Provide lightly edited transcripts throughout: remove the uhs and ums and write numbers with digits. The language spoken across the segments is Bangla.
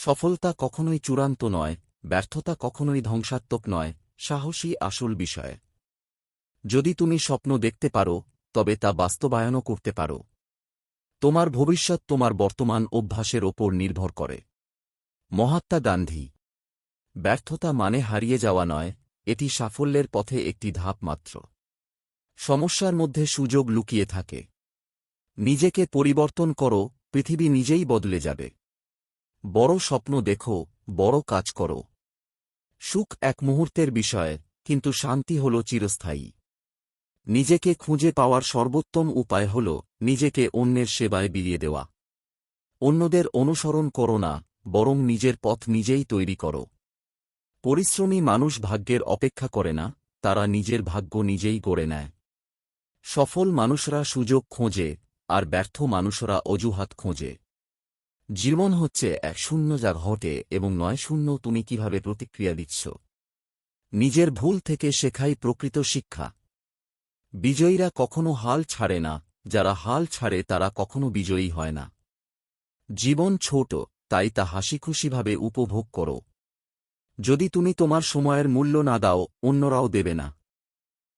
সফলতা কখনোই চূড়ান্ত নয়, ব্যর্থতা কখনোই ধ্বংসাত্মক নয়, সাহসী আসল বিষয়। যদি তুমি স্বপ্ন দেখতে পারো, তবে তা বাস্তবায়নও করতে পারো। তোমার ভবিষ্যৎ তোমার বর্তমান অভ্যাসের ওপর নির্ভর করে। মহাত্মা গান্ধী। ব্যর্থতা মানে হারিয়ে যাওয়া নয়, এটি সাফল্যের পথে একটি ধাপ মাত্র। সমস্যার মধ্যে সুযোগ লুকিয়ে থাকে। নিজেকে পরিবর্তন করো, পৃথিবী নিজেই বদলে যাবে। বড় স্বপ্ন দেখো, বড় কাজ করো। সুখ এক মুহূর্তের বিষয়, কিন্তু শান্তি হল চিরস্থায়ী। নিজেকে খুঁজে পাওয়ার সর্বোত্তম উপায় হল নিজেকে অন্যের সেবায় বিলিয়ে দেওয়া। অন্যদের অনুসরণ করো না, বরং নিজের পথ নিজেই তৈরি করো। পরিশ্রমী মানুষ ভাগ্যের অপেক্ষা করে না, তারা নিজের ভাগ্য নিজেই গড়ে নেয়। সফল মানুষরা সুযোগ খোঁজে, আর ব্যর্থ মানুষরা অজুহাত খোঁজে। জীবন হচ্ছে এক শূন্য যা ঘটে এবং নয় শূন্য তুমি কিভাবে প্রতিক্রিয়া দিচ্ছ। নিজের ভুল থেকে শেখাই প্রকৃত শিক্ষা। বিজয়ীরা কখনো হাল ছাড়ে না, যারা হাল ছাড়ে তারা কখনো বিজয়ী হয় না। জীবন ছোট, তাই তা হাসিখুশিভাবে উপভোগ করো। যদি তুমি তোমার সময়ের মূল্য না দাও, অন্যরাও দেবে না।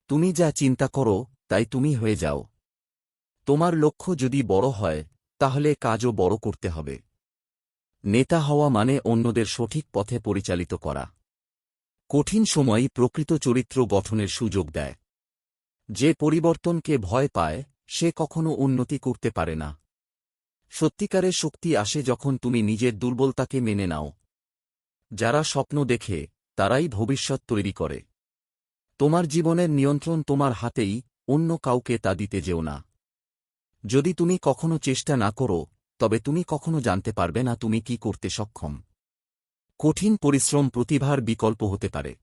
তুমি যা চিন্তা করো, তাই তুমি হয়ে যাও। তোমার লক্ষ্য যদি বড় হয়, তাহলে কাজও বড় করতে হবে। নেতা হওয়া মানে অন্যদের সঠিক পথে পরিচালিত করা। কঠিন সময়ই প্রকৃত চরিত্র গঠনের সুযোগ দেয়। যে পরিবর্তনকে ভয় পায়, সে কখনো উন্নতি করতে পারে না। সত্যিকারের শক্তি আসে যখন তুমি নিজের দুর্বলতাকে মেনে নাও। যারা স্বপ্ন দেখে, তারাই ভবিষ্যৎ তৈরি করে। তোমার জীবনের নিয়ন্ত্রণ তোমার হাতেই, অন্য কাউকে তা দিতে যেও না। যদি তুমি কখনো চেষ্টা না করো, তবে তুমি কখনো জানতে পারবে না তুমি কি করতে সক্ষম। কঠিন পরিশ্রম প্রতিভার বিকল্প হতে পারে।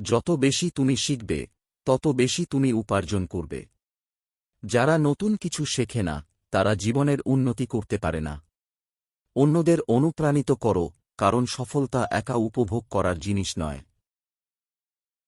যত বেশি তুমি শিখবে, তত বেশি তুমি উপার্জন করবে। যারা নতুন কিছু শেখে না, তারা জীবনের উন্নতি করতে পারে না। অন্যদের অনুপ্রাণিত করো, কারণ সফলতা একা উপভোগ করার জিনিস নয়।